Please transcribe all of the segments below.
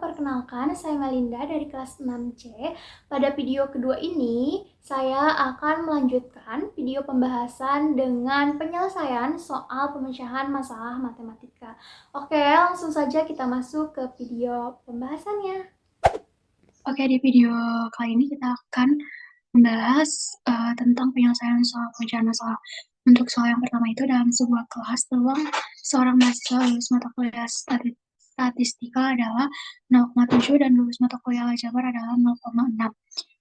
perkenalkan saya Melinda dari kelas 6C. Pada video kedua ini, saya akan melanjutkan video pembahasan dengan penyelesaian soal pemecahan masalah matematika. Oke, langsung saja kita masuk ke video pembahasannya. Oke, di video kali ini kita akan membahas tentang penyelesaian soal pemecahan masalah. Untuk soal yang pertama itu, dalam sebuah kelas, peluang seorang mahasiswa lulus mata kuliah statistika adalah 0,7 dan lulus mata kuliah aljabar adalah 0,6.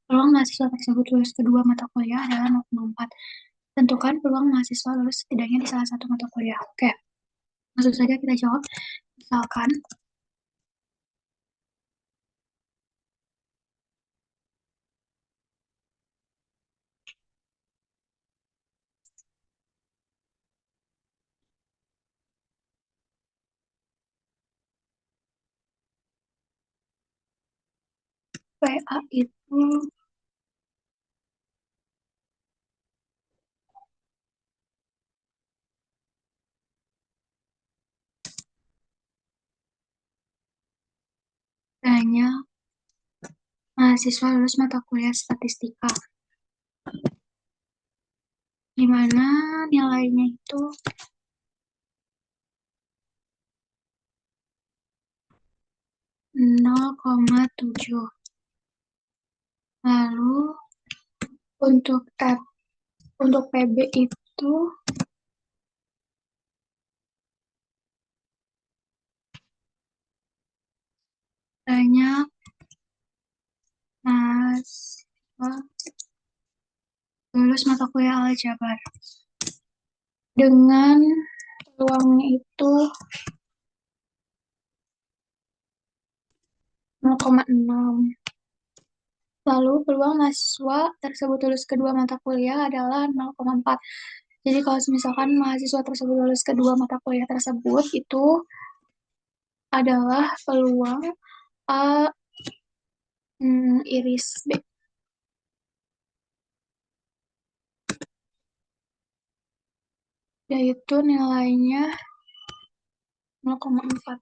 Peluang mahasiswa tersebut lulus kedua mata kuliah adalah 0,4. Tentukan peluang mahasiswa lulus setidaknya di salah satu mata kuliah. Oke, langsung saja kita jawab. Misalkan PA itu banyak mahasiswa lulus mata kuliah statistika, di mana nilainya itu 0,7. Lalu untuk PB itu banyak mahasiswa lulus mata kuliah aljabar dengan peluangnya itu 0,6. Lalu peluang mahasiswa tersebut lulus kedua mata kuliah adalah 0,4. Jadi kalau misalkan mahasiswa tersebut lulus kedua mata kuliah tersebut itu adalah peluang A iris B, yaitu nilainya 0,4.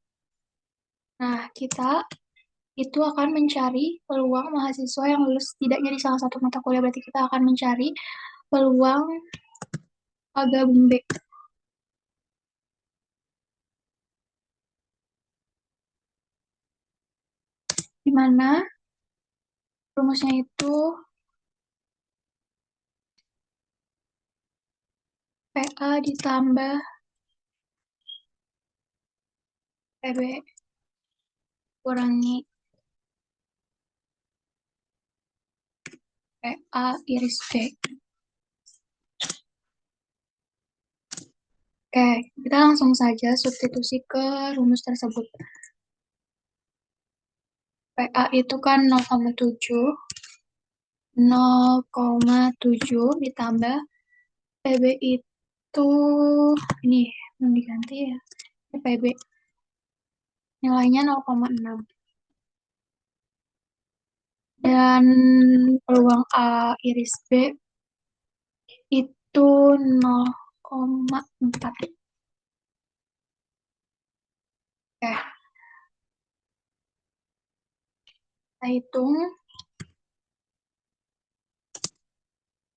Nah, kita itu akan mencari peluang mahasiswa yang lulus setidaknya di salah satu mata kuliah. Berarti kita akan mencari peluang A gabung B, di mana rumusnya itu PA ditambah PB kurangi PA iris B. Oke, kita langsung saja substitusi ke rumus tersebut. PA itu kan 0,7. 0,7 ditambah PB itu ini mau diganti ya. PB nilainya 0,6. Dan peluang A iris B itu 0,4. Oke, kita hitung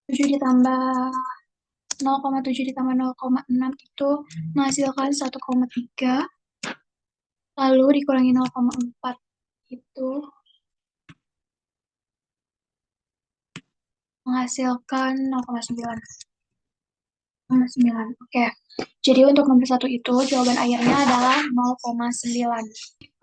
7 ditambah 0,7 ditambah 0,6 itu menghasilkan 1,3. Lalu dikurangi 0,4 itu menghasilkan 0,9. Oke, jadi untuk nomor 1 itu jawaban akhirnya adalah 0,9.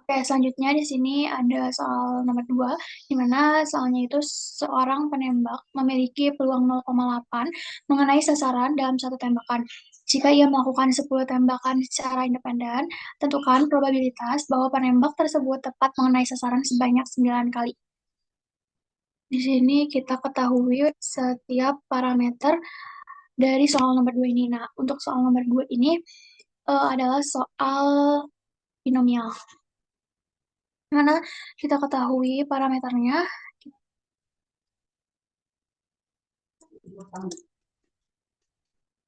Oke, selanjutnya di sini ada soal nomor 2, di mana soalnya itu seorang penembak memiliki peluang 0,8 mengenai sasaran dalam satu tembakan. Jika ia melakukan 10 tembakan secara independen, tentukan probabilitas bahwa penembak tersebut tepat mengenai sasaran sebanyak 9 kali. Di sini kita ketahui setiap parameter dari soal nomor 2 ini. Nah, untuk soal nomor 2 ini adalah soal binomial. Mana kita ketahui parameternya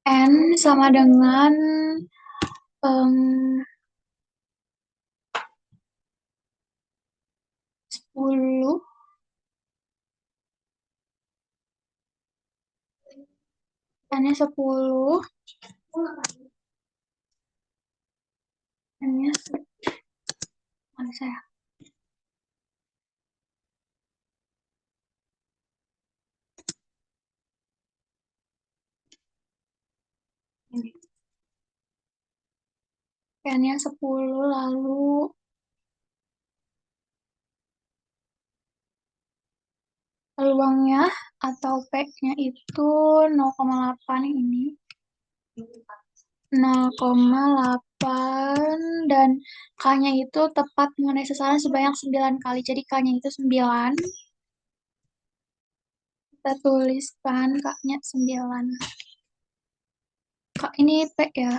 N sama dengan 10, N-nya 10, N-nya mana saya? Ini. N-nya 10, lalu peluangnya atau P-nya itu 0,8 ini. 0,8 dan K-nya itu tepat mengenai sasaran sebanyak 9 kali. Jadi K-nya itu 9. Kita tuliskan K-nya 9. Kak, ini P ya.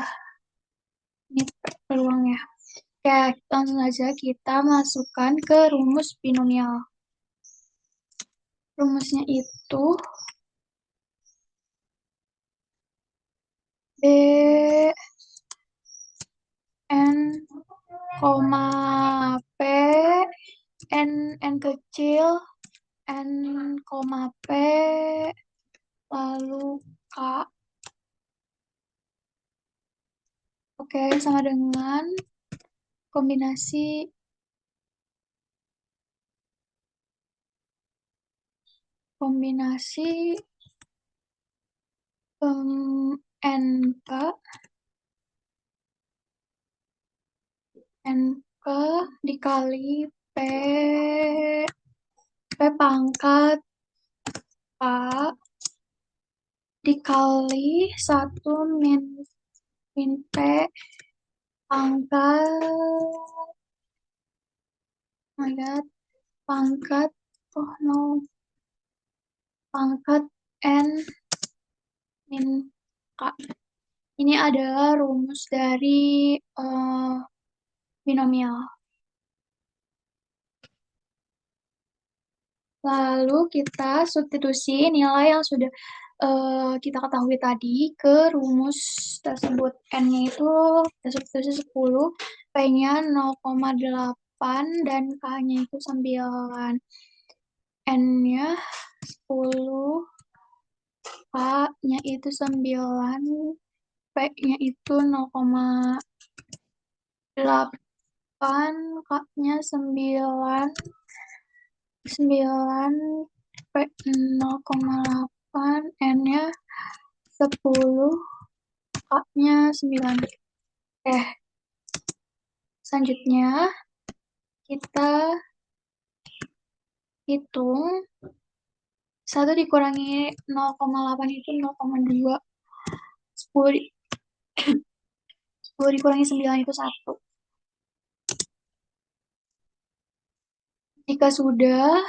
Ini P peluangnya. Oke, langsung saja kita masukkan ke rumus binomial. Rumusnya itu B N, P N kecil N, P lalu K. Oke, sama dengan kombinasi kombinasi NK NK dikali P pangkat K dikali 1 min P pangkat, oh my God, pangkat, oh no, pangkat N min K. Ini adalah rumus dari binomial. Lalu kita substitusi nilai yang sudah kita ketahui tadi ke rumus tersebut. N-nya itu kita substitusi 10, P-nya 0,8, dan K-nya itu 9. N-nya 10, K-nya itu 9, P-nya itu 0,8, K-nya 9, 9, P 0,8, N-nya 10, K-nya 9. Selanjutnya kita hitung 1 dikurangi 0,8 itu 0,2. 10 dikurangi 9 itu 1. Jika sudah,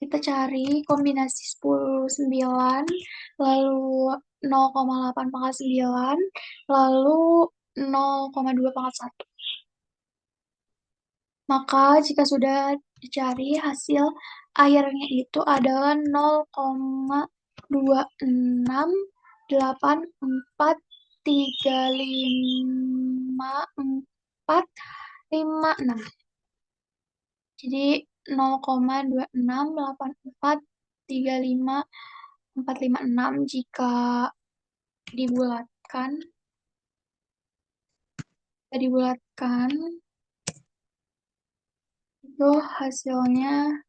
kita cari kombinasi 10, 9, lalu 0,8 pangkat 9, lalu 0,2 pangkat 1. Maka jika sudah dicari, hasil akhirnya itu adalah 0,264354546. Jadi 0,268435456 jika dibulatkan itu hasilnya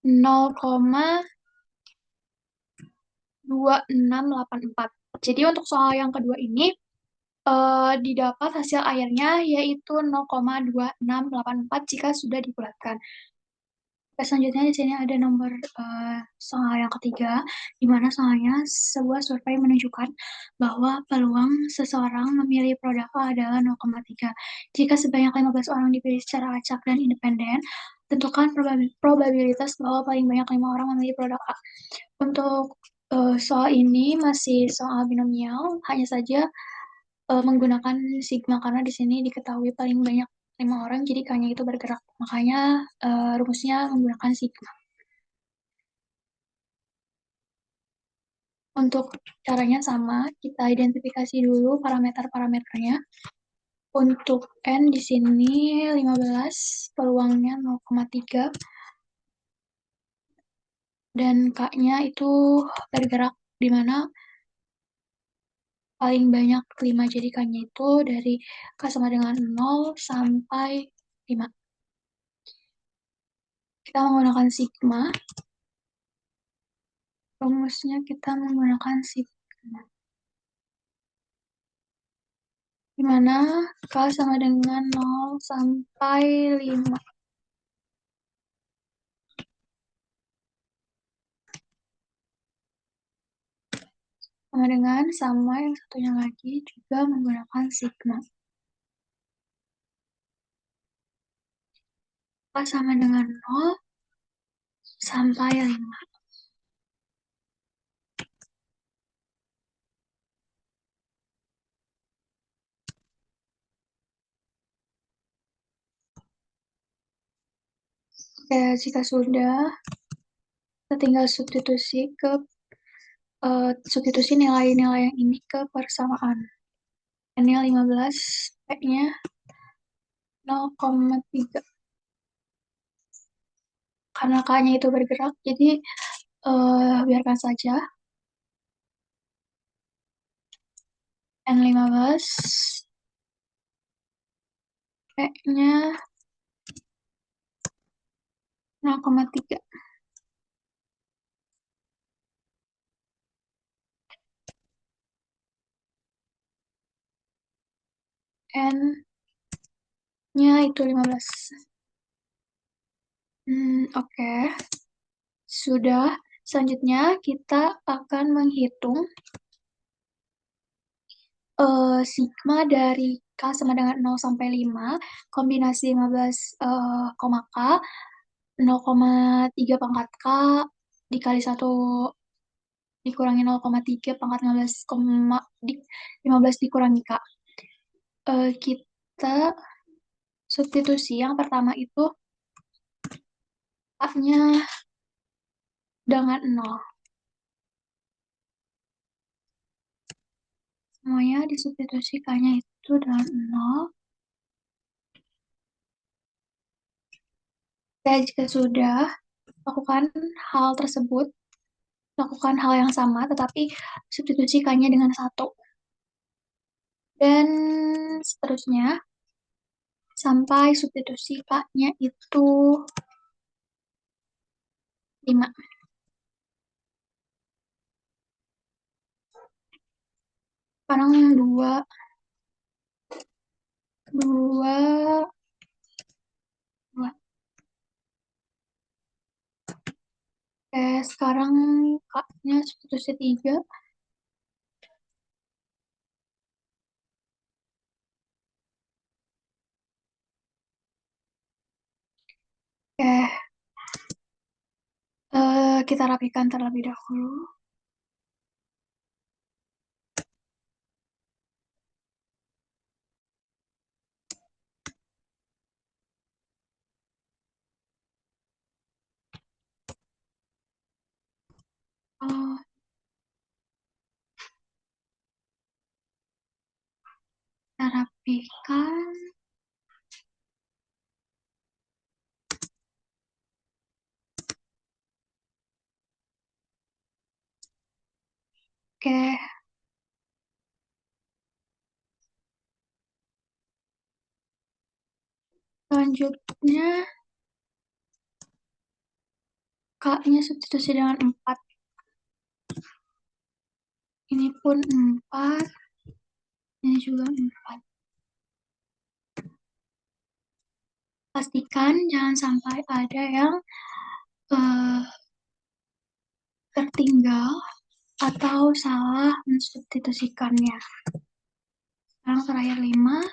0,2684. Jadi untuk soal yang kedua ini didapat hasil akhirnya yaitu 0,2684 jika sudah dibulatkan. Oke, selanjutnya di sini ada nomor soal yang ketiga, di mana soalnya sebuah survei menunjukkan bahwa peluang seseorang memilih produk A adalah 0,3. Jika sebanyak 15 orang dipilih secara acak dan independen, tentukan probabilitas bahwa paling banyak 5 orang memilih produk A. Untuk soal ini masih soal binomial, hanya saja menggunakan sigma karena di sini diketahui paling banyak 5 orang, jadi K-nya itu bergerak. Makanya rumusnya menggunakan sigma. Untuk caranya sama, kita identifikasi dulu parameter-parameternya. Untuk N di sini 15, peluangnya 0,3, dan K-nya itu bergerak di mana paling banyak 5. Jadi K-nya itu dari K sama dengan 0 sampai 5. Kita menggunakan sigma. Rumusnya kita menggunakan sigma. Di mana K sama dengan 0 sampai 5. Sama dengan sama yang satunya lagi juga menggunakan sigma. K sama dengan 0 sampai 5. Oke, jika sudah, kita tinggal substitusi nilai-nilai yang ini ke persamaan. N-nya 15, P-nya 0,3. Karena K-nya itu bergerak, jadi biarkan saja. N15, P-nya 0,3. N-nya itu 15. Oke. Sudah. Selanjutnya kita akan menghitung sigma dari K sama dengan 0 sampai 5, kombinasi 15, K, 0,3 pangkat K dikali 1 dikurangi 0,3 pangkat 15, 15 dikurangi K. Kita substitusi yang pertama itu K-nya dengan 0. Semuanya disubstitusi K-nya itu dengan 0. Dan jika sudah lakukan hal tersebut, lakukan hal yang sama, tetapi substitusi K-nya dengan 1. Dan seterusnya, sampai substitusi K-nya itu 5. Sekarang 2, 2, 2. Oke, sekarang K-nya substitusi 3. Oke, kita rapikan terlebih dahulu. Oh, kita rapikan. Oke, selanjutnya K-nya substitusi dengan 4. Ini pun 4. Ini juga 4. Pastikan jangan sampai ada yang eh, tertinggal atau salah mensubstitusikannya. Sekarang terakhir 5.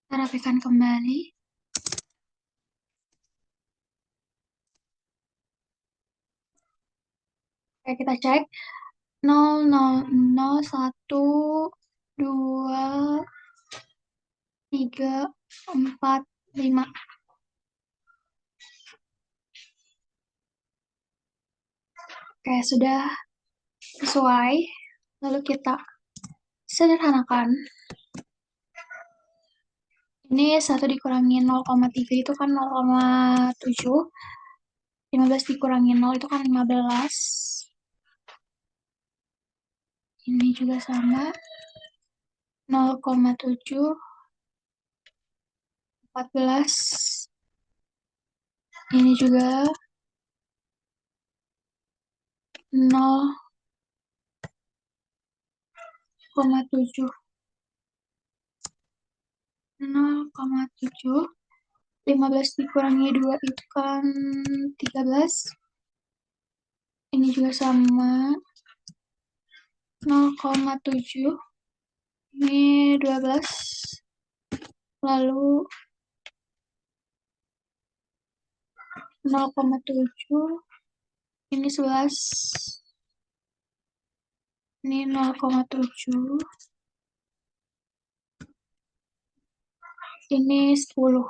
Kita rapikan kembali. Oke, kita cek. 0, 0, 0, 1, 2, 3, 4, 5. Oke, sudah. sesuai, lalu kita sederhanakan. Ini 1 dikurangi 0,3 itu kan 0,7. 15 dikurangi 0 itu kan 15. Ini juga sama. 0,7, 14. Ini juga 0,7. 0,7. 15 dikurangi 2 itu kan 13. Ini juga sama. 0,7. Ini 12. Lalu 0,7. Ini 11. Ini 0,7. Ini 10.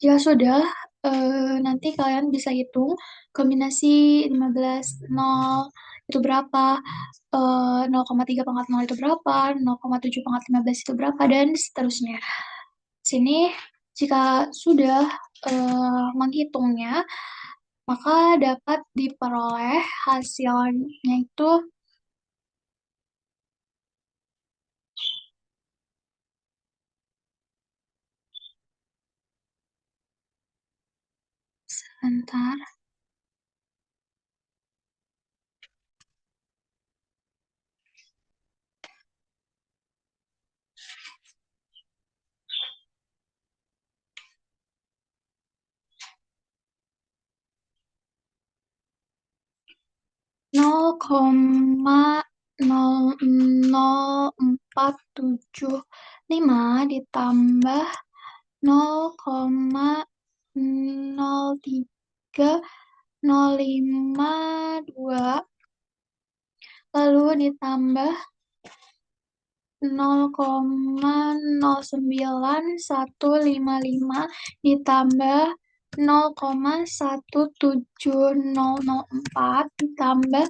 Jika sudah, nanti kalian bisa hitung kombinasi 15, 0 itu berapa, 0,3 pangkat 0 itu berapa, 0,7 pangkat 15 itu berapa, dan seterusnya. Sini, jika sudah menghitungnya, maka dapat diperoleh hasilnya itu sebentar. 0,00475 ditambah 0,03052, lalu ditambah 0,09155 ditambah 0,17004 ditambah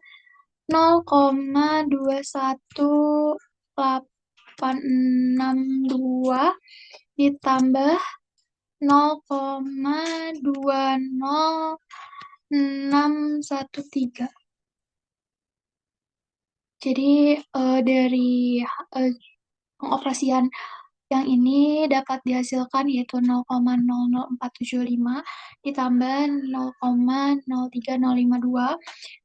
0,21862 ditambah 0,20613. Jadi dari pengoperasian yang ini dapat dihasilkan yaitu 0,00475 ditambah 0,03052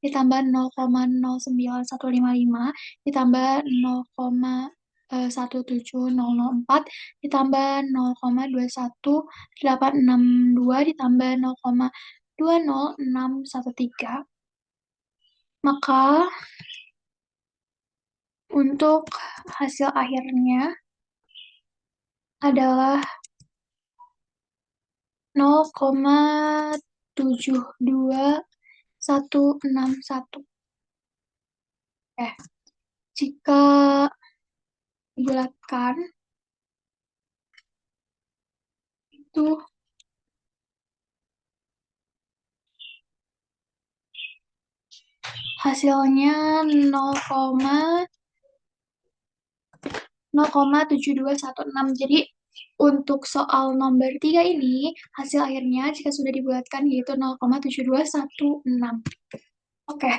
ditambah 0,09155 ditambah 0,17004 ditambah 0,21862 ditambah 0,20613. Maka untuk hasil akhirnya adalah 0,72161. Jika dibulatkan itu hasilnya 0,7216. Jadi untuk soal nomor 3 ini hasil akhirnya jika sudah dibulatkan yaitu 0,7216. Oke.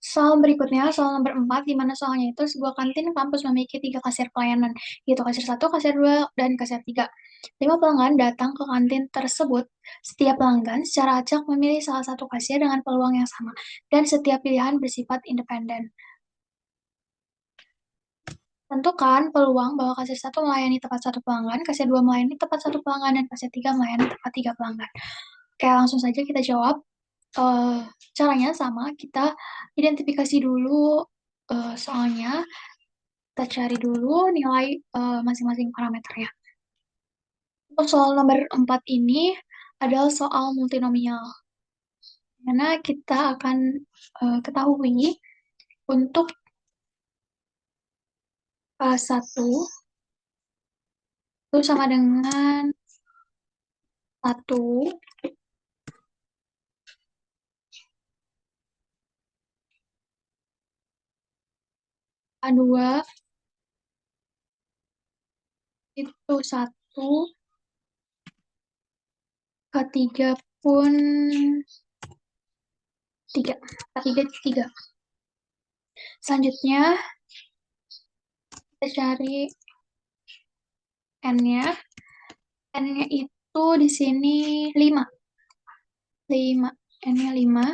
Soal berikutnya, soal nomor 4, di mana soalnya itu sebuah kantin kampus memiliki 3 kasir pelayanan, yaitu kasir 1, kasir 2, dan kasir 3. 5 pelanggan datang ke kantin tersebut. Setiap pelanggan secara acak memilih salah satu kasir dengan peluang yang sama, dan setiap pilihan bersifat independen. Tentukan peluang bahwa kasir 1 melayani tepat 1 pelanggan, kasir 2 melayani tepat 1 pelanggan, dan kasir 3 melayani tepat 3 pelanggan. Oke, langsung saja kita jawab. Caranya sama, kita identifikasi dulu soalnya, kita cari dulu nilai masing-masing parameternya. Untuk soal nomor 4 ini adalah soal multinomial, dimana kita akan ketahui untuk kelas 1 itu sama dengan 1 A2 itu 1, K3 pun 3. K3 3. Selanjutnya kita cari N-nya. N-nya itu di sini 5. 5. N-nya 5.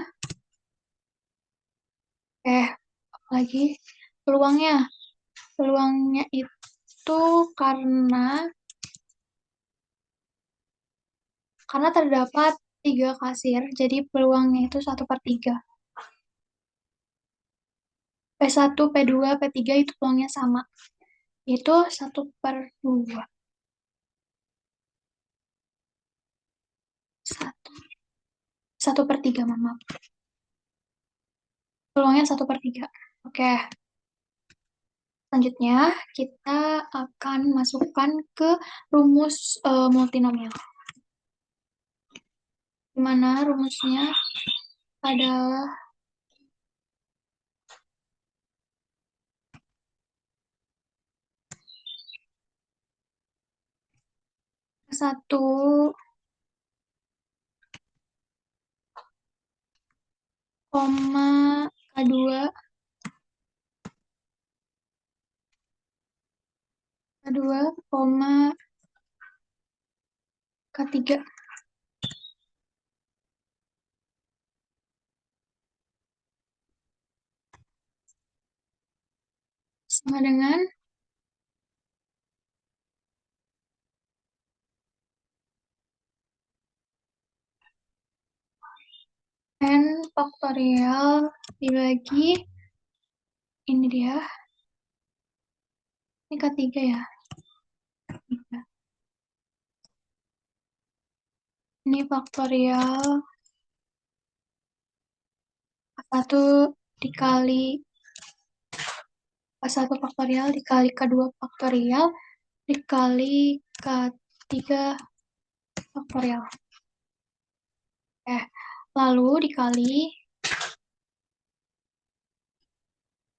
Lagi peluangnya. Peluangnya itu karena terdapat 3 kasir, jadi peluangnya itu 1/3. P1, P2, P3 itu peluangnya sama. Itu 1/2. 1/3, maaf. Peluangnya 1/3. Oke. Selanjutnya, kita akan masukkan ke rumus multinomial. Dimana rumusnya adalah 1, koma K2, koma K3. Sama dengan N faktorial dibagi, ini dia, ini K3 ya. Ini faktorial K1 dikali K1 faktorial dikali K2 faktorial dikali K3 faktorial. Lalu dikali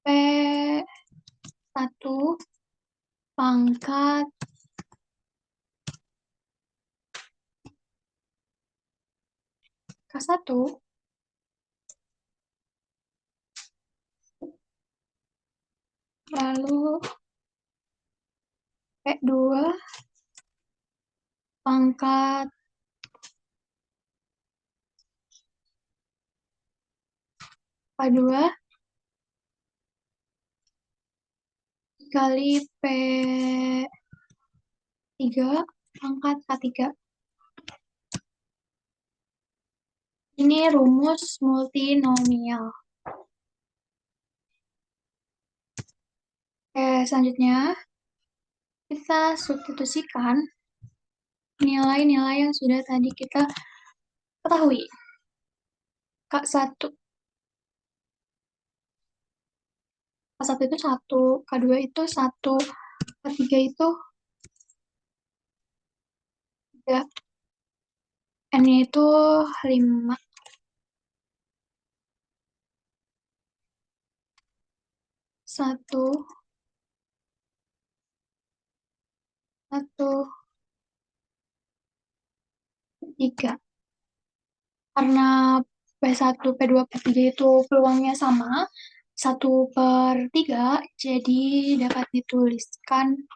P1 pangkat K1 lalu P2 pangkat K2 dikali P3 pangkat K3. Ini rumus multinomial. Selanjutnya kita substitusikan nilai-nilai yang sudah tadi kita ketahui. K1 itu 1, K2 itu 1, K3 itu 3, N-nya itu 5. 1, 1, 3. Karena P1, P2, P3 itu peluangnya sama, 1/3, jadi dapat dituliskan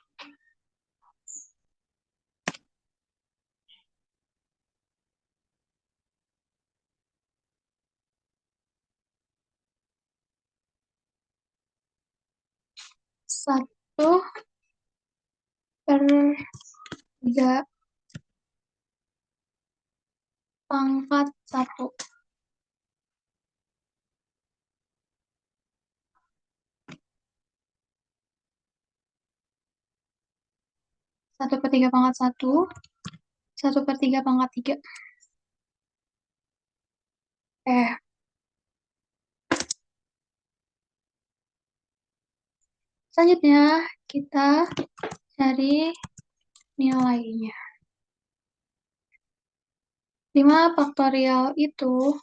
1/3 pangkat 1. 1/3 pangkat 1, 1/3 pangkat 3. Selanjutnya kita cari nilainya. 5 faktorial itu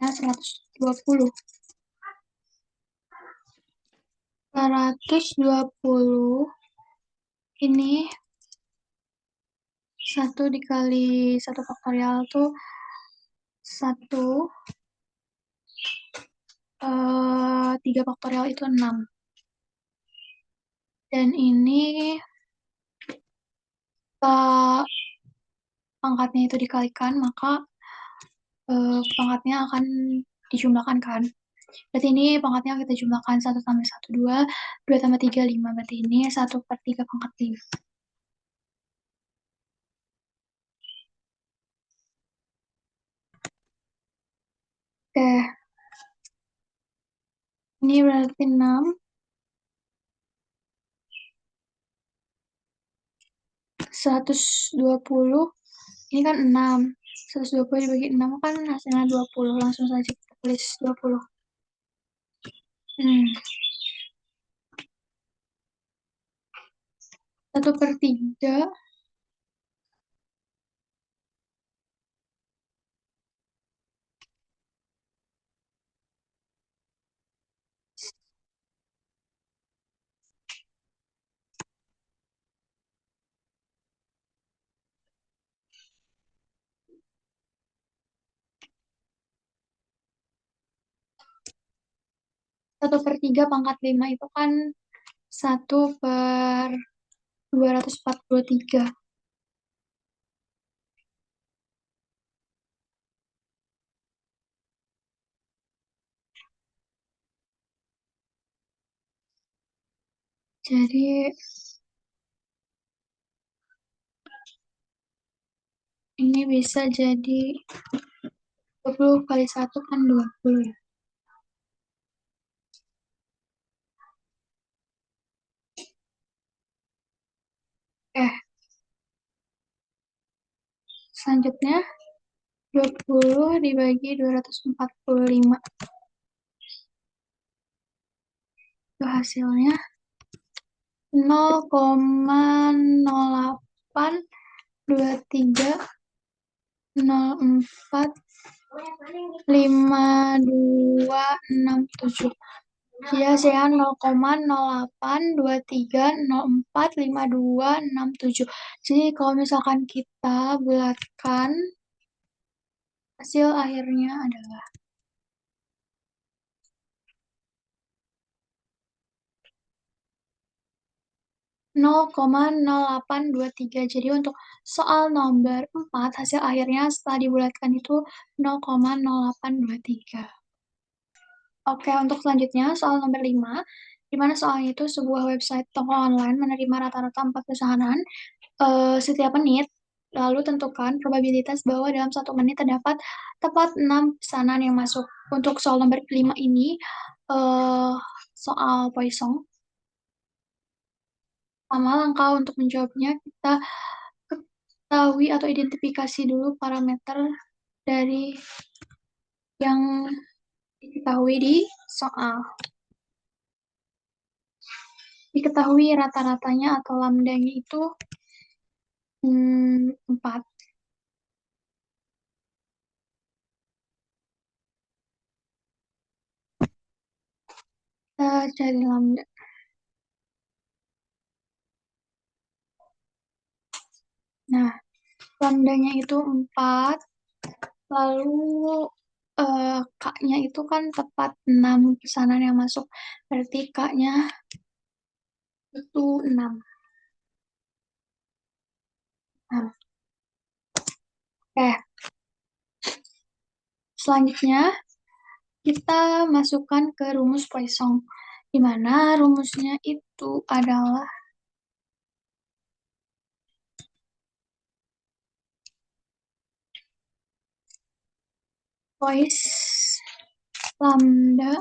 ya 120. 420 ini 1 dikali 1 faktorial tuh 1, 3 faktorial itu 6. Dan ini pangkatnya itu dikalikan, maka pangkatnya akan dijumlahkan kan. Berarti ini pangkatnya kita jumlahkan 1 tambah 1, 2, 2 tambah 3, 5. Berarti ini 1/3 pangkat 5. Oke, ini berarti 6. 120, ini kan 6. 120 dibagi 6 kan hasilnya 20. Langsung saja kita tulis 20. 1/3 1/3 pangkat 5 itu kan 1/243. Jadi ini bisa jadi 20 kali 1 kan 20 ya. Selanjutnya 20 dibagi 245. Itu hasilnya 0,0823 Jadi hasilnya 0,0823045267. Jadi kalau misalkan kita bulatkan, hasil akhirnya adalah 0,0823. Jadi untuk soal nomor 4, hasil akhirnya setelah dibulatkan itu 0,0823. Oke, untuk selanjutnya soal nomor 5, di mana soalnya itu sebuah website toko online menerima rata-rata 4 pesanan setiap menit. Lalu tentukan probabilitas bahwa dalam 1 menit terdapat tepat 6 pesanan yang masuk. Untuk soal nomor 5 ini, soal Poisson. Pertama, langkah untuk menjawabnya, kita ketahui atau identifikasi dulu parameter dari yang diketahui di soal. Diketahui rata-ratanya atau lambdanya itu 4. Kita cari lambda. Nah, lambdanya itu 4. Lalu K-nya itu kan tepat 6 pesanan yang masuk. Berarti K-nya itu 6. Nah, oke. Selanjutnya, kita masukkan ke rumus Poisson. Di mana rumusnya itu adalah Pois lambda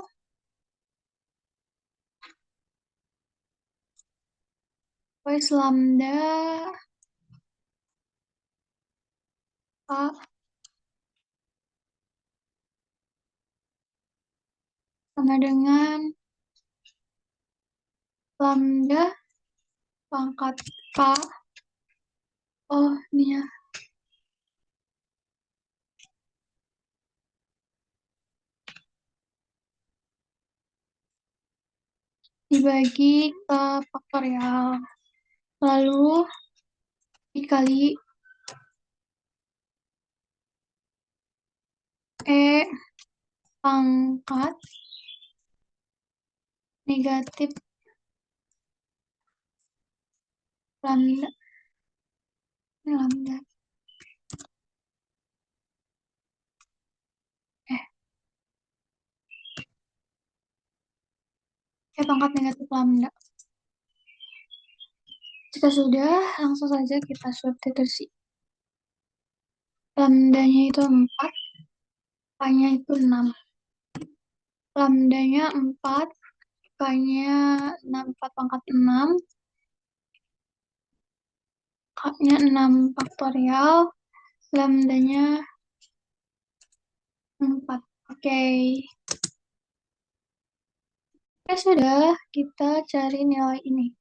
A sama dengan lambda pangkat K. Oh, ini ya. dibagi ke faktorial. Lalu dikali E pangkat negatif lambda. Ini lambda. Eh, E pangkat negatif lambda. Jika sudah, langsung saja kita substitusi. Lambdanya itu 4, K-nya itu 6. Lambdanya 4, K-nya 4 pangkat 6, K-nya 6 faktorial, lambdanya 4. Oke. Ya sudah, kita cari nilai ini.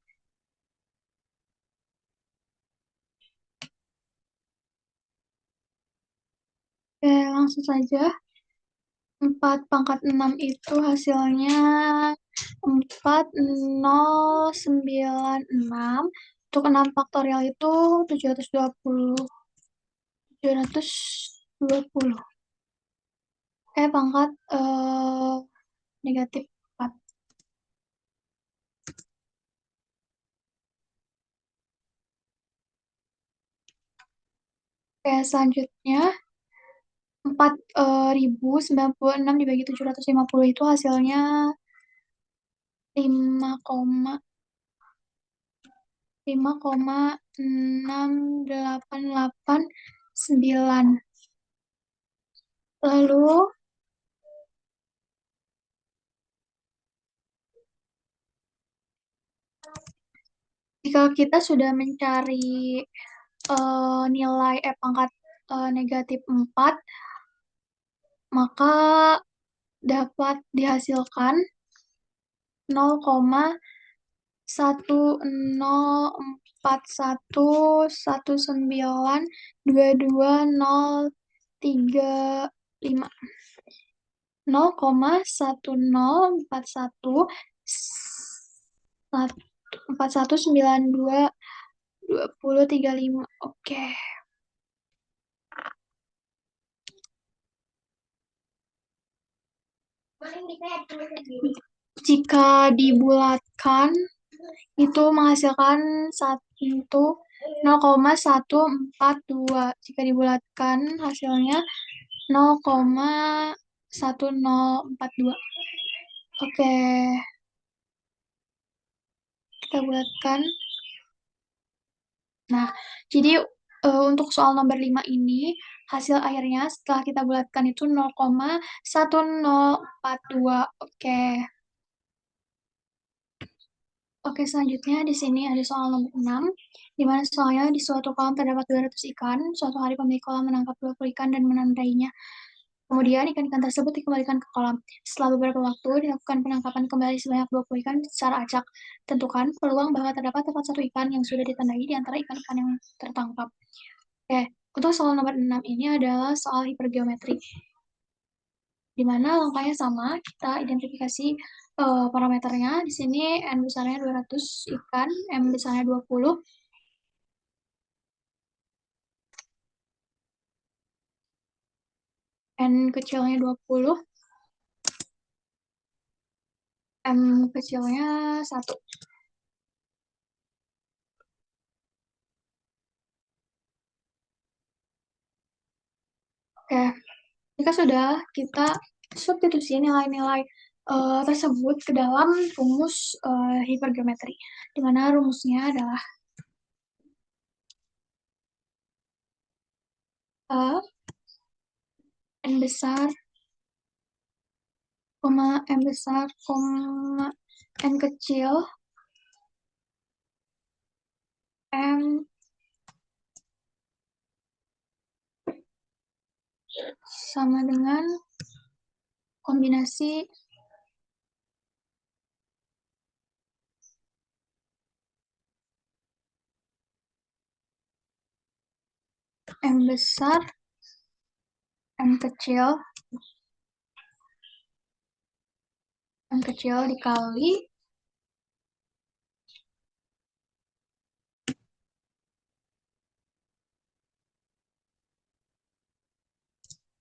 Oke, langsung saja. 4 pangkat 6 itu hasilnya 4096. Untuk 6 faktorial itu 720. 720. Pangkat negatif 4. Selanjutnya 4096 dibagi 750 itu hasilnya 5,6889. Lalu jika kita sudah mencari nilai pangkat negatif 4, maka dapat dihasilkan 0,104191922035. 0,104141922035. Oke. Jika dibulatkan itu menghasilkan 0,142. Jika dibulatkan hasilnya 0,1042. Oke, kita bulatkan. Nah, jadi untuk soal nomor 5 ini, hasil akhirnya setelah kita bulatkan itu 0,1042. Oke. Oke, selanjutnya di sini ada soal nomor 6, di mana soalnya di suatu kolam terdapat 200 ikan. Suatu hari pemilik kolam menangkap 20 ikan dan menandainya. Kemudian ikan-ikan tersebut dikembalikan ke kolam. Setelah beberapa waktu, dilakukan penangkapan kembali sebanyak 20 ikan secara acak. Tentukan peluang bahwa terdapat tepat satu ikan yang sudah ditandai di antara ikan-ikan yang tertangkap. Oke, untuk soal nomor 6 ini adalah soal hipergeometri. Di mana langkahnya sama, kita identifikasi parameternya. Di sini N besarnya 200 ikan, M besarnya 20, N kecilnya 20, M kecilnya 1. Oke, jika sudah, kita substitusi nilai-nilai tersebut ke dalam rumus hipergeometri, di mana rumusnya adalah N besar, M besar, N kecil, M sama dengan kombinasi M besar, M kecil dikali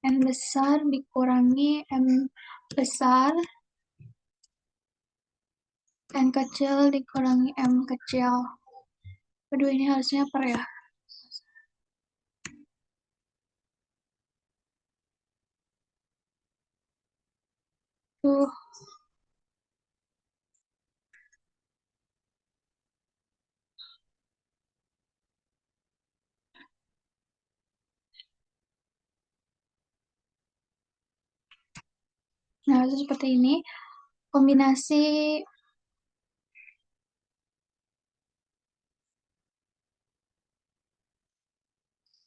N besar dikurangi M besar, N kecil dikurangi M kecil. Kedua ini harusnya per ya. Tuh. Nah, itu seperti ini. Kombinasi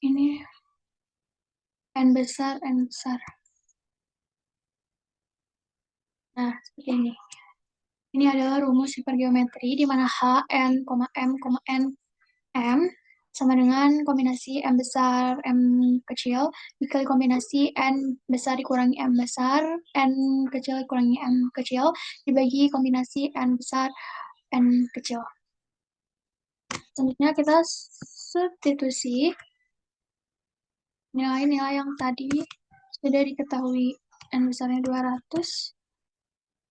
ini N besar, N besar. Nah, seperti ini. Ini adalah rumus hipergeometri di mana H, N, M, N, M sama dengan kombinasi M besar, M kecil, dikali kombinasi N besar dikurangi M besar, N kecil dikurangi M kecil, dibagi kombinasi N besar, N kecil. Selanjutnya kita substitusi nilai-nilai yang tadi sudah diketahui. N besarnya 200,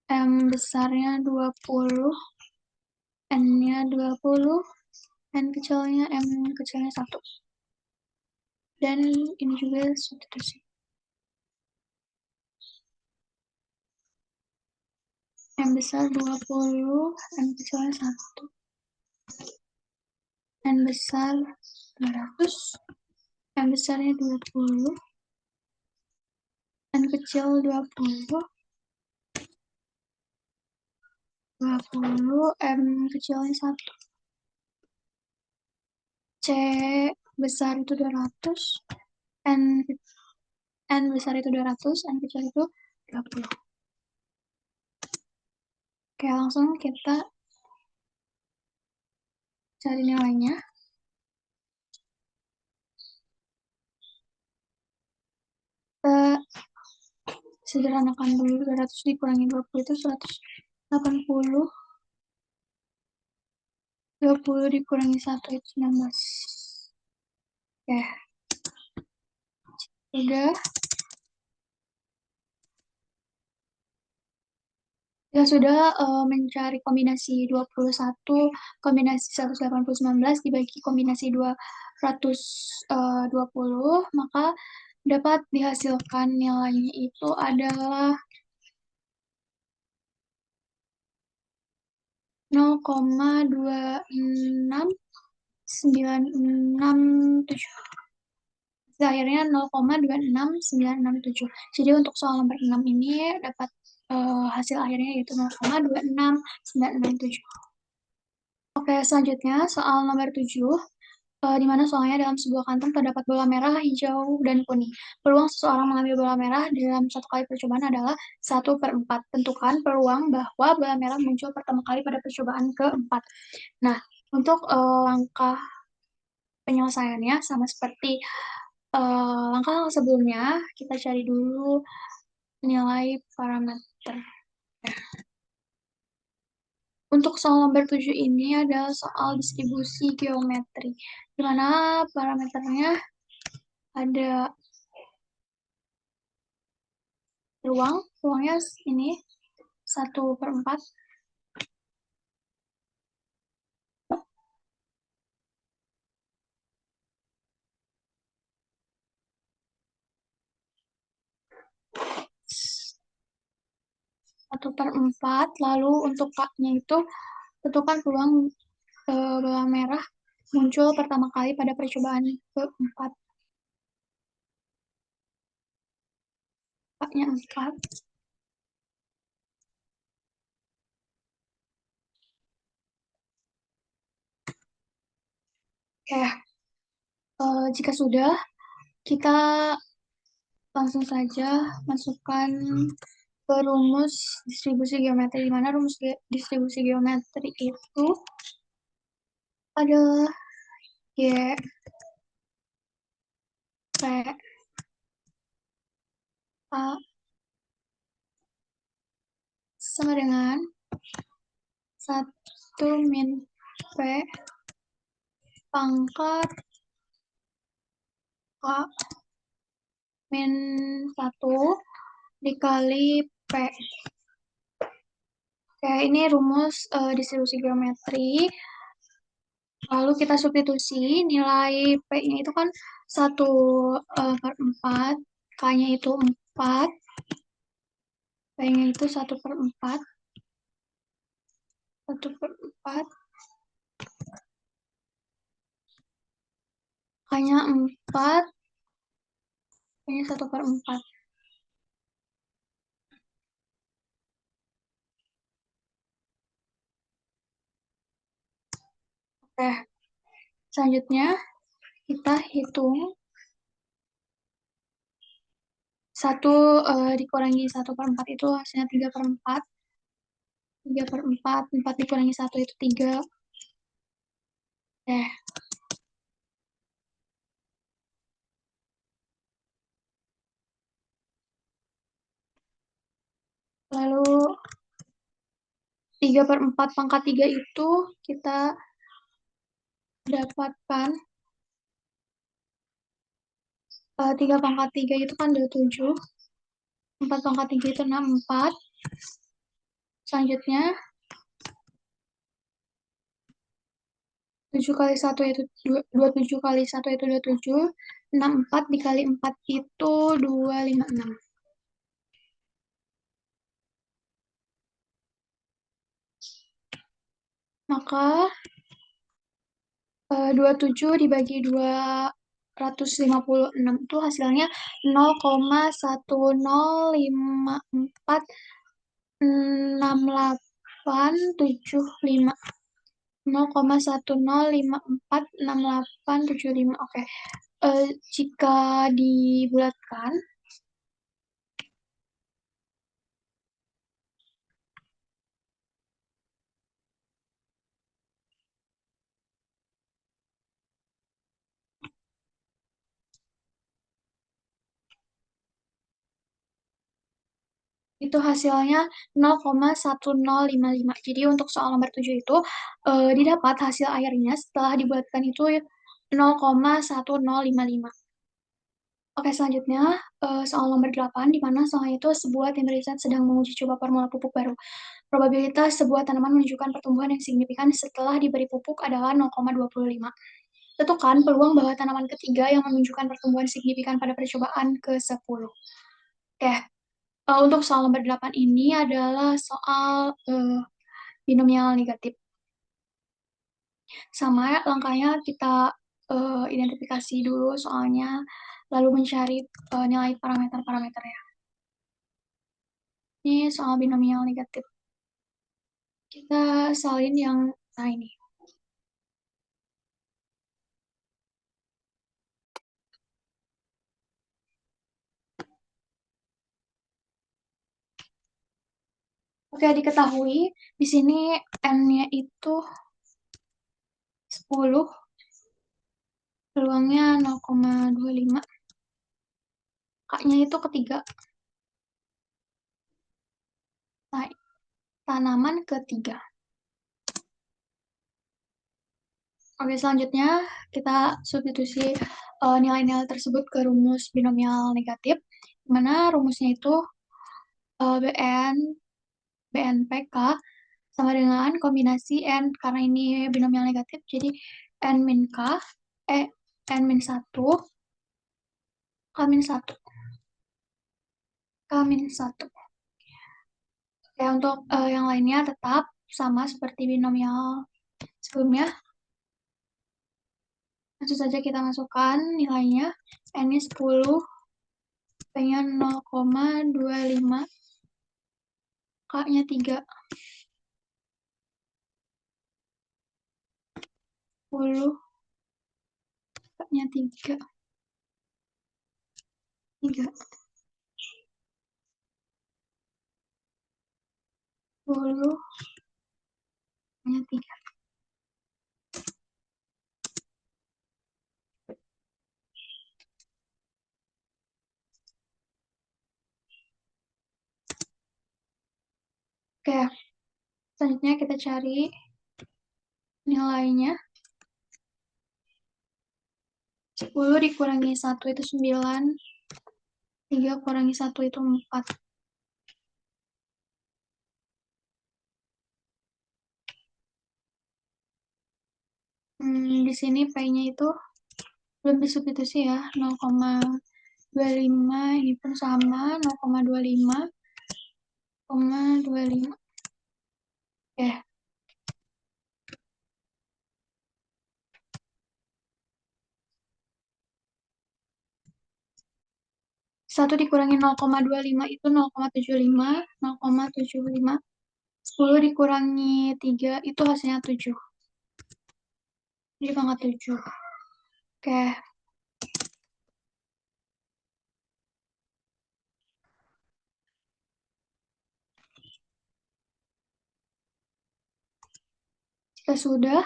M besarnya 20, N-nya 20, N kecilnya, M kecilnya 1. Dan ini juga substitusi. M besar 20, M kecilnya 1. N besar 200, M besarnya 20, N kecil 20, 20, M kecilnya 1. C besar itu 200, N, N besar itu 200, N kecil itu 20. Oke, langsung kita cari nilainya. Kita sederhanakan dulu, 200 dikurangi 20 itu 180. 20 dikurangi 1 itu 19. Oke, udah. Ya sudah mencari kombinasi 21, kombinasi 180, 19 dibagi kombinasi 220, maka dapat dihasilkan nilainya itu adalah 0,26967. Akhirnya 0,26967. Jadi untuk soal nomor 6 ini dapat hasil akhirnya yaitu 0,26967. Oke, selanjutnya soal nomor 7, di mana soalnya dalam sebuah kantong terdapat bola merah, hijau, dan kuning. Peluang seseorang mengambil bola merah dalam satu kali percobaan adalah 1/4. Tentukan peluang bahwa bola merah muncul pertama kali pada percobaan keempat. Nah, untuk langkah penyelesaiannya sama seperti langkah sebelumnya, kita cari dulu nilai parameter. Untuk soal nomor 7 ini adalah soal distribusi geometri, di mana parameternya ada ruangnya ini 1/4. Lalu untuk K-nya itu tentukan peluang bola merah muncul pertama kali pada percobaan keempat. K-nya 4. Oke, jika sudah, kita langsung saja masukkan ke rumus distribusi geometri, di mana rumus distribusi geometri itu adalah G, P, A sama dengan 1 min P pangkat K min 1 dikali P. Oke, ini rumus distribusi geometri. Lalu kita substitusi, nilai P-nya itu kan 1/4, K-nya itu 4, P-nya itu 1/4, 1/4, K-nya 4, P-nya 1/4. Oke, selanjutnya kita hitung 1 dikurangi 1/4 itu hasilnya 3/4. 3/4, 4 dikurangi 1 itu 3. Oke, lalu 3/4 pangkat 3 itu kita dapatkan 3 pangkat 3 itu kan 27. 4 pangkat 3 itu 64. Selanjutnya 7 kali 1 itu 27 kali 1 itu 27. 64 dikali 4 itu 256. Maka 27 dibagi 256 itu hasilnya 0,10546875. 0,10546875. Oke. Jika dibulatkan itu hasilnya 0,1055. Jadi untuk soal nomor 7 itu didapat hasil airnya setelah dibuatkan itu 0,1055. Oke, selanjutnya soal nomor 8, di mana soal itu sebuah tim riset sedang menguji coba formula pupuk baru. Probabilitas sebuah tanaman menunjukkan pertumbuhan yang signifikan setelah diberi pupuk adalah 0,25. Tentukan peluang bahwa tanaman ketiga yang menunjukkan pertumbuhan signifikan pada percobaan ke-10. Oke, untuk soal nomor 8 ini adalah soal binomial negatif. Sama langkahnya kita identifikasi dulu soalnya, lalu mencari nilai parameter-parameternya. Ini soal binomial negatif. Kita salin yang nah ini. Oke, diketahui di sini N-nya itu 10, peluangnya 0,25. K-nya itu ketiga. Nah, tanaman ketiga. Oke, selanjutnya kita substitusi nilai-nilai tersebut ke rumus binomial negatif, di mana rumusnya itu BN, BNPK sama dengan kombinasi N, karena ini binomial negatif, jadi N min K, N min 1, K min 1, K min 1. Ya, untuk yang lainnya tetap sama seperti binomial sebelumnya. Langsung saja kita masukkan nilainya. N-nya 10, P-nya 0,25, K-nya 3. 10, K-nya 3. 3. 10, K-nya 3. Oke, selanjutnya kita cari nilainya. 10 dikurangi 1 itu 9. 3 kurangi 1 itu 4. Di sini P-nya itu belum disubstitusi ya, 0,25, ini pun sama, 0,25, 0,25. Oke, 1 dikurangi 0,25 itu 0,75, 0,75. 10 dikurangi 3 itu hasilnya 7. Jadi pangkat 7. Oke, jika sudah,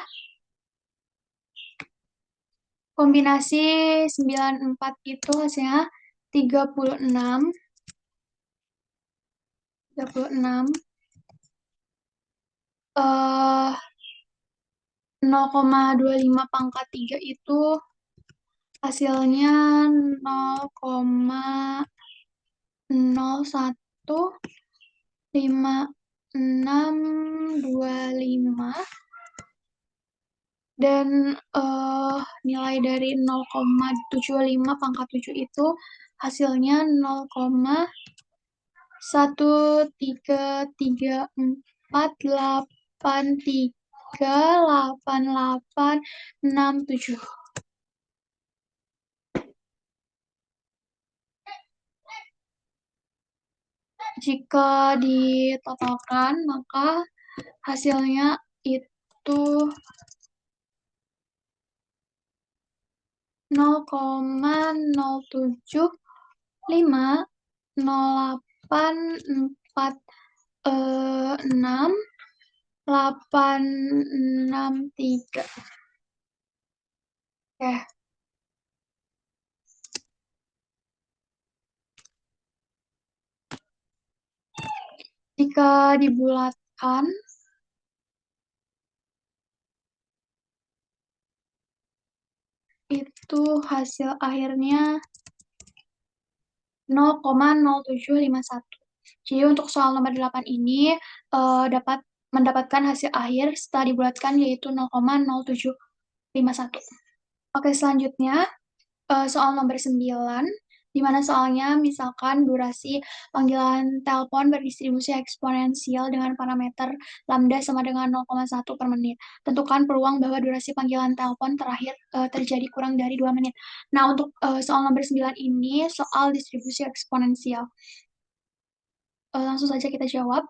kombinasi 94 itu hasilnya 36. 36. 0,25 pangkat 3 itu hasilnya 0,015625, dan nilai dari 0,75 pangkat 7 itu hasilnya 0,133483867. Jika ditotalkan, maka hasilnya itu 0,0750863. Oke, jika dibulatkan, itu hasil akhirnya 0,0751. Jadi untuk soal nomor 8 ini dapat mendapatkan hasil akhir setelah dibulatkan yaitu 0,0751. Oke, selanjutnya soal nomor 9, di mana soalnya misalkan durasi panggilan telepon berdistribusi eksponensial dengan parameter lambda sama dengan 0,1 per menit. Tentukan peluang bahwa durasi panggilan telepon terakhir terjadi kurang dari 2 menit. Nah, untuk soal nomor 9 ini soal distribusi eksponensial. Langsung saja kita jawab.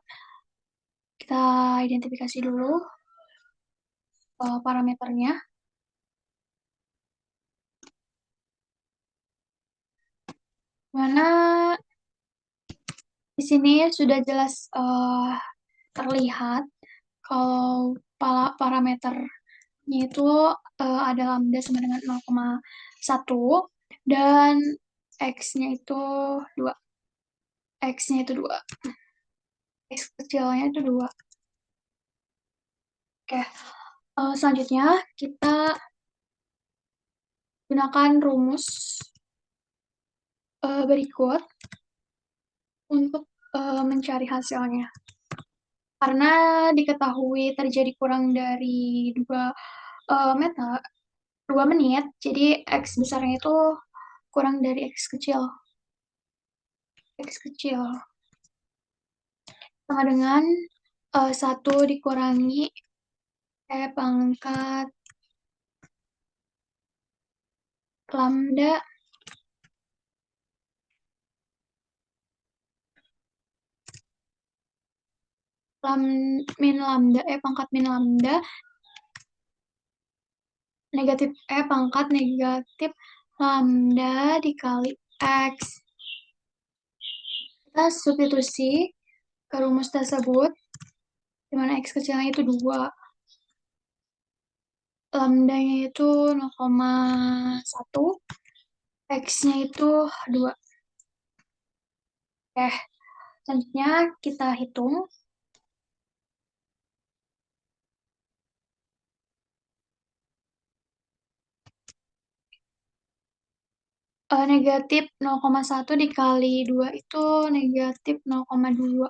Kita identifikasi dulu parameternya. Mana di sini sudah jelas terlihat kalau parameternya itu ada lambda sama dengan 0,1 dan x-nya itu 2. X-nya itu 2. X kecilnya itu 2. Oke. Selanjutnya kita gunakan rumus berikut untuk mencari hasilnya. Karena diketahui terjadi kurang dari 2 menit, jadi X besarnya itu kurang dari X kecil. X kecil sama dengan 1 dikurangi pangkat lambda min lambda pangkat min lambda negatif pangkat negatif lambda dikali X. Kita substitusi ke rumus tersebut, di mana X kecilnya itu 2. Lambdanya itu 0,1, X-nya itu 2. Oke, selanjutnya kita hitung. Negatif 0,1 dikali 2 itu negatif 0,2.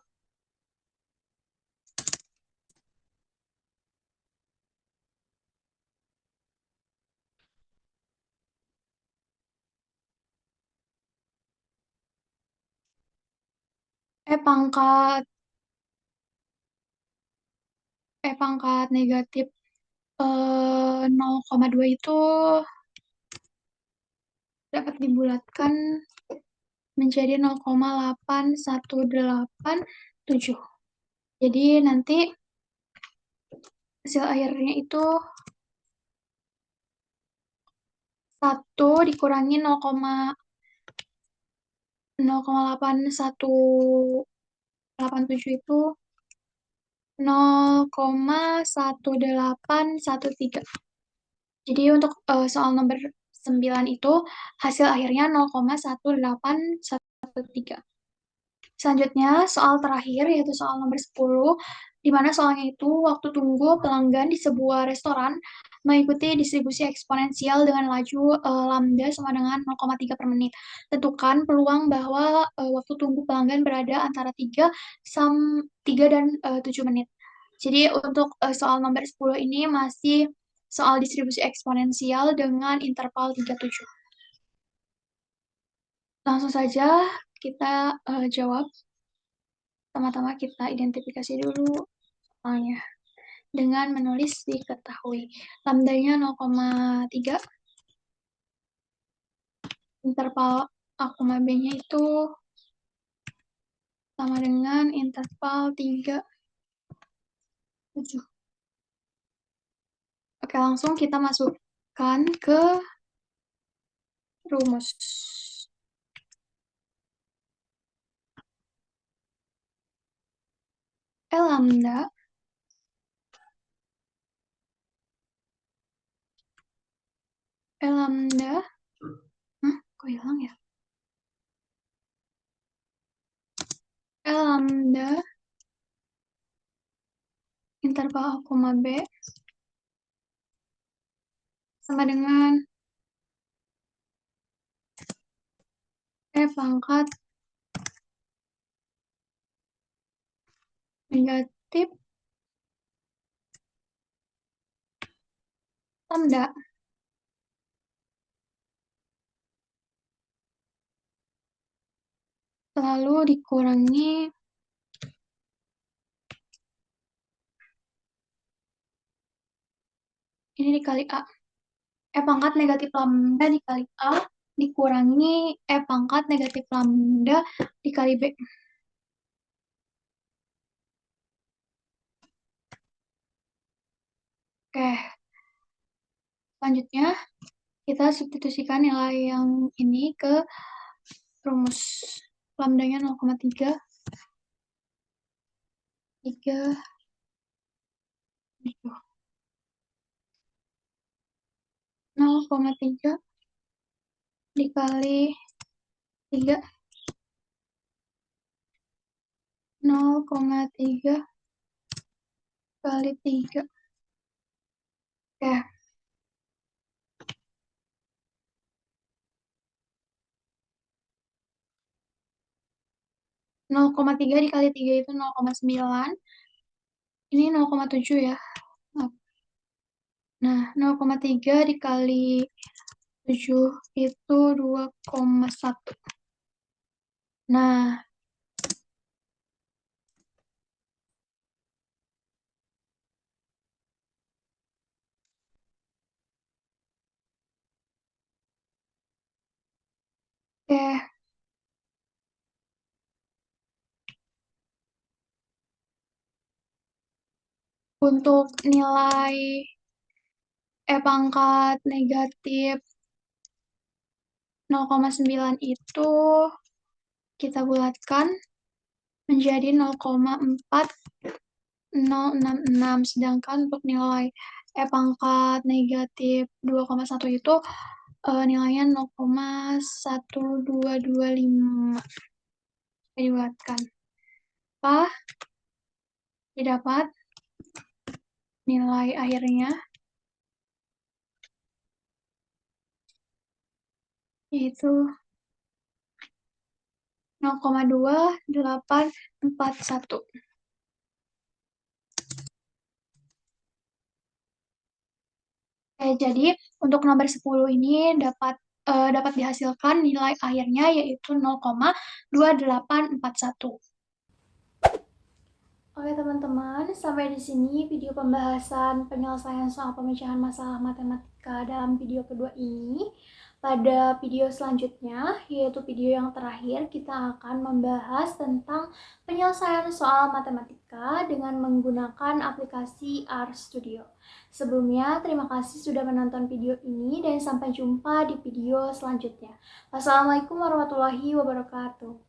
Eh, pangkat, pangkat negatif 0,2 itu dapat dibulatkan menjadi 0,8187. Jadi nanti hasil akhirnya itu 1 dikurangi 0,8187 itu 0,1813. Jadi untuk soal nomor 9 itu hasil akhirnya 0,1813. Selanjutnya, soal terakhir yaitu soal nomor 10, di mana soalnya itu waktu tunggu pelanggan di sebuah restoran mengikuti distribusi eksponensial dengan laju lambda sama dengan 0,3 per menit. Tentukan peluang bahwa waktu tunggu pelanggan berada antara 3 dan 7 menit. Jadi untuk soal nomor 10 ini masih soal distribusi eksponensial dengan interval 37. Langsung saja kita jawab. Pertama-tama kita identifikasi dulu soalnya dengan menulis diketahui. Lambdanya 0,3, interval A, B-nya itu sama dengan interval 3, 7. Oke, langsung kita masukkan ke rumus. E lambda kok hilang ya? E lambda interval A, B sama dengan pangkat negatif lambda lalu dikurangi ini dikali A. Pangkat negatif lambda dikali A dikurangi pangkat negatif lambda dikali B. Oke, selanjutnya kita substitusikan nilai yang ini ke rumus. Lambdanya 0,3, 3, 0,3 dikali 3, 0,3 kali 3. Oke, 0,3 dikali 3 itu 0,9. Ini 0,7 ya. Nah, 0,3 dikali 7 itu 2,1. Nah, oke. Untuk nilai pangkat negatif 0,9 itu kita bulatkan menjadi 0,4066. Sedangkan untuk nilai pangkat negatif 2,1 itu nilainya 0,1225. Dibulatkan. Apa? Didapat nilai akhirnya yaitu 0,2841. Jadi untuk nomor 10 ini dapat dihasilkan nilai akhirnya yaitu 0,2841. Oke teman-teman, sampai di sini video pembahasan penyelesaian soal pemecahan masalah matematika dalam video kedua ini. Pada video selanjutnya, yaitu video yang terakhir, kita akan membahas tentang penyelesaian soal matematika dengan menggunakan aplikasi RStudio. Sebelumnya, terima kasih sudah menonton video ini dan sampai jumpa di video selanjutnya. Wassalamualaikum warahmatullahi wabarakatuh.